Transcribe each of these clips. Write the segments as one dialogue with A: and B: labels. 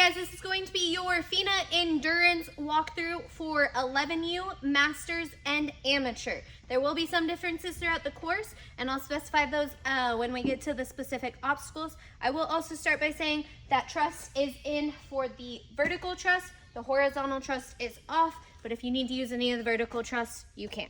A: guys, this is going to be your FINA endurance walkthrough for 11U, Masters, and Amateur. There will be some differences throughout the course, and I'll specify those when we get to the specific obstacles. I will also start by saying that truss is in for the vertical truss. The horizontal truss is off, but if you need to use any of the vertical truss, you can.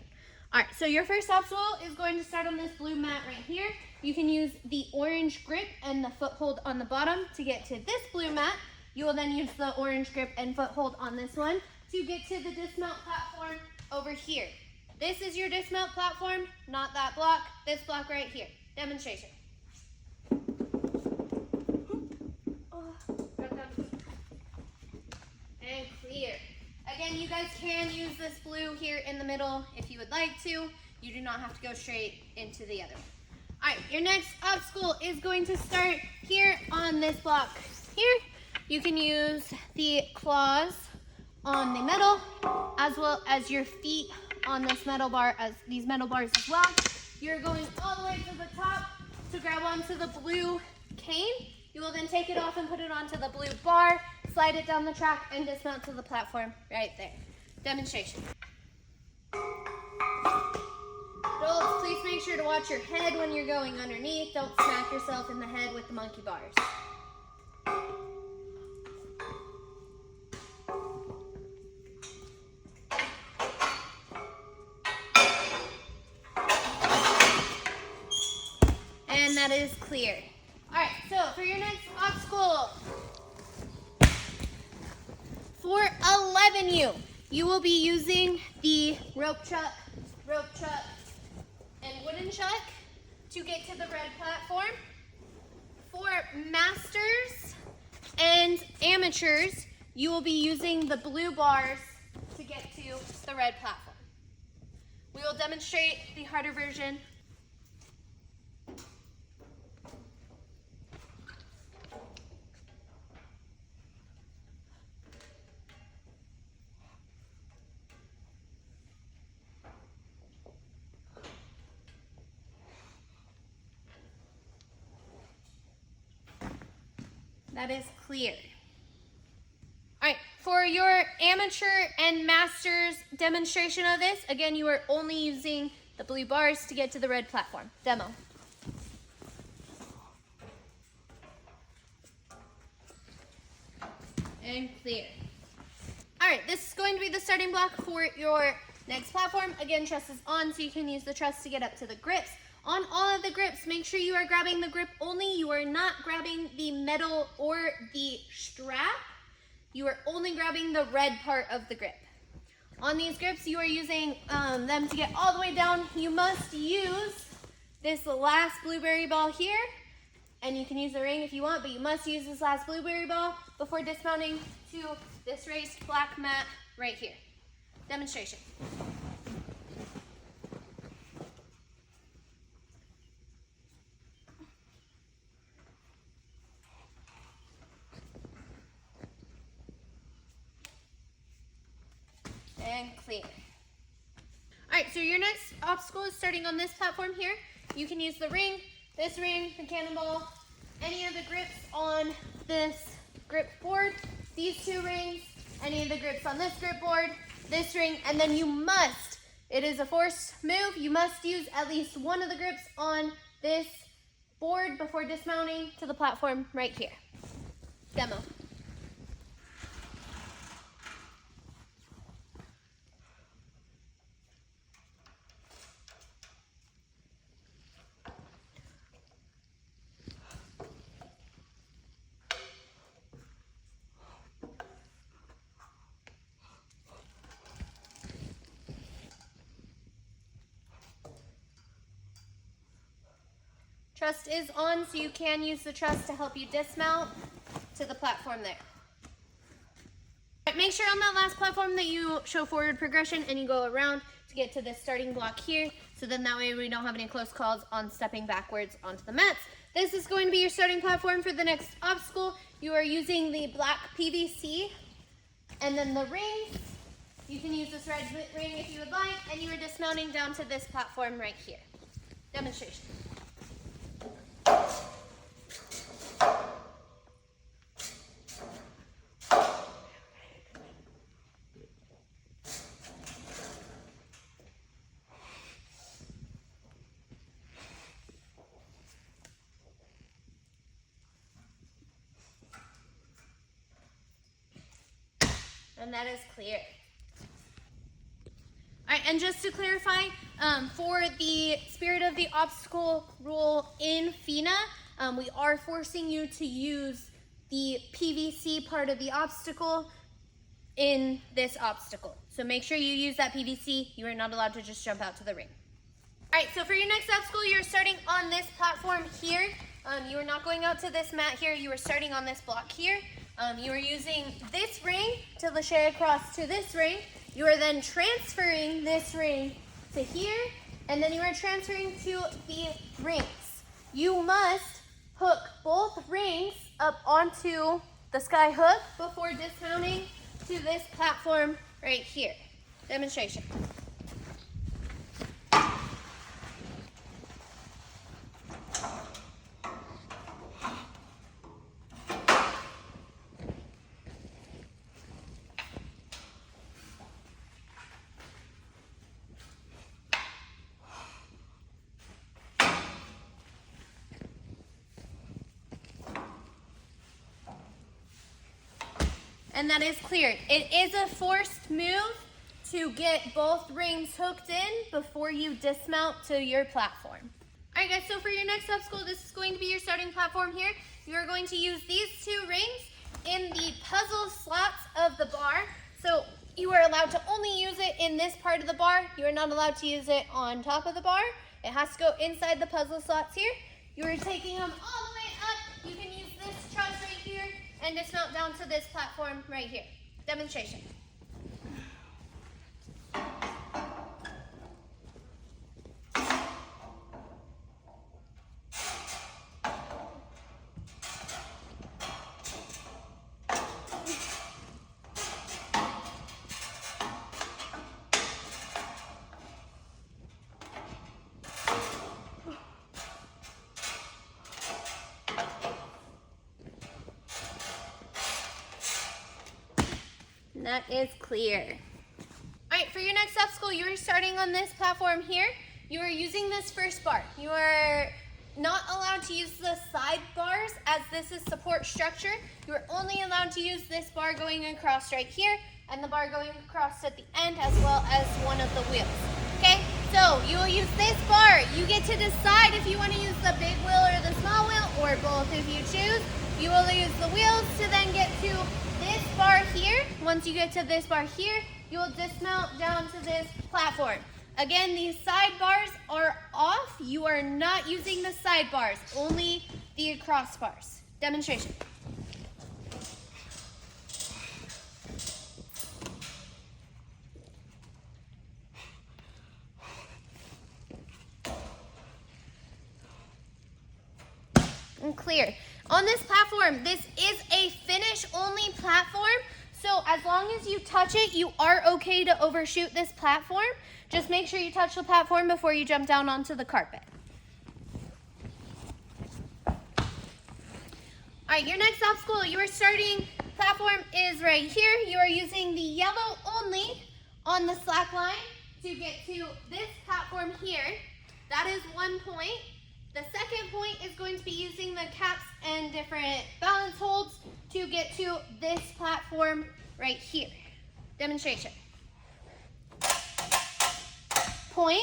A: All right, so your first obstacle is going to start on this blue mat right here. You can use the orange grip and the foothold on the bottom to get to this blue mat. You will then use the orange grip and foothold on this one to get to the dismount platform over here. This is your dismount platform, not that block, this block right here. Demonstration. And clear. Again, you guys can use this blue here in the middle if you would like to. You do not have to go straight into the other one. All right, your next obstacle is going to start here on this block here. You can use the claws on the metal as well as your feet on this metal bar, as these metal bars as well. You're going all the way to the top to grab onto the blue cane. You will then take it off and put it onto the blue bar, slide it down the track, and dismount to the platform right there. Demonstration. Adults, please make sure to watch your head when you're going underneath. Don't smack yourself in the head with the monkey bars. And that is clear. All right, so for your next obstacle, for 11U, you will be using the rope chuck, and wooden chuck to get to the red platform. For Masters and Amateurs, you will be using the blue bars to get to the red platform. We will demonstrate the harder version. That is clear. All right, for your amateur and masters demonstration of this, again, you are only using the blue bars to get to the red platform. Demo. And clear. All right, this is going to be the starting block for your next platform. Again, truss is on, so you can use the truss to get up to the grips. On all of the grips, make sure you are grabbing the grip only. You are not grabbing the metal or the strap. You are only grabbing the red part of the grip. On these grips, you are using them to get all the way down. You must use this last blueberry ball here, and you can use the ring if you want, but you must use this last blueberry ball before dismounting to this raised black mat right here. Demonstration. And clear. All right, so your next obstacle is starting on this platform here. You can use the ring, this ring, the cannonball, any of the grips on this grip board, these two rings, any of the grips on this grip board, this ring, and then you must, it is a forced move, you must use at least one of the grips on this board before dismounting to the platform right here. Demo. Truss is on, so you can use the truss to help you dismount to the platform there. Right, make sure on that last platform that you show forward progression and you go around to get to this starting block here, so then that way we don't have any close calls on stepping backwards onto the mats. This is going to be your starting platform for the next obstacle. You are using the black PVC and then the ring. You can use this red ring if you would like, and you are dismounting down to this platform right here. Demonstration. And that is clear. All right, and just to clarify, for the spirit of the obstacle rule in FINA, we are forcing you to use the PVC part of the obstacle in this obstacle. So make sure you use that PVC. You are not allowed to just jump out to the ring. All right, so for your next obstacle, you're starting on this platform here. You are not going out to this mat here. You are starting on this block here. You are using this ring to lachet across to this ring. You are then transferring this ring to here, and then you are transferring to the rings. You must hook both rings up onto the sky hook before dismounting to this platform right here. Demonstration. And that is clear. It is a forced move to get both rings hooked in before you dismount to your platform. All right, guys, so for your next obstacle, this is going to be your starting platform here. You are going to use these two rings in the puzzle slots of the bar. So you are allowed to only use it in this part of the bar. You are not allowed to use it on top of the bar. It has to go inside the puzzle slots here. You are taking them all the way up. You can use this truss right here and dismount down to this platform right here. Demonstration. That is clear. All right, for your next obstacle, you are starting on this platform here. You are using this first bar. You are not allowed to use the side bars as this is support structure. You are only allowed to use this bar going across right here and the bar going across at the end as well as one of the wheels. Okay, so you will use this bar. You get to decide if you want to use the big wheel or the small wheel or both if you choose. You will use the wheels to then get to this bar here. Once you get to this bar here, you will dismount down to this platform. Again, these side bars are off. You are not using the side bars, only the cross bars. Demonstration. And clear. On this platform, this is a finish only platform. So as long as you touch it, you are okay to overshoot this platform. Just make sure you touch the platform before you jump down onto the carpet. All right, your next obstacle, your starting platform is right here. You are using the yellow only on the slack line to get to this platform here. That is 1 point. The second point is going to be using the caps and different balance holds to get to this platform right here. Demonstration. Point.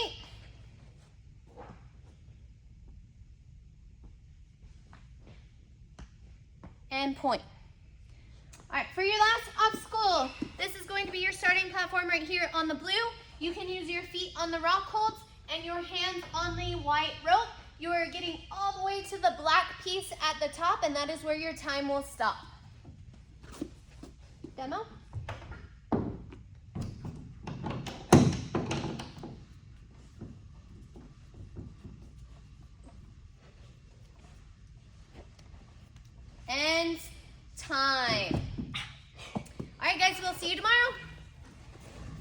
A: And point. All right, for your last obstacle, this is going to be your starting platform right here on the blue. You can use your feet on the rock holds and your hands on the white rope. You are getting all the way to the black piece at the top, and that is where your time will stop. Demo.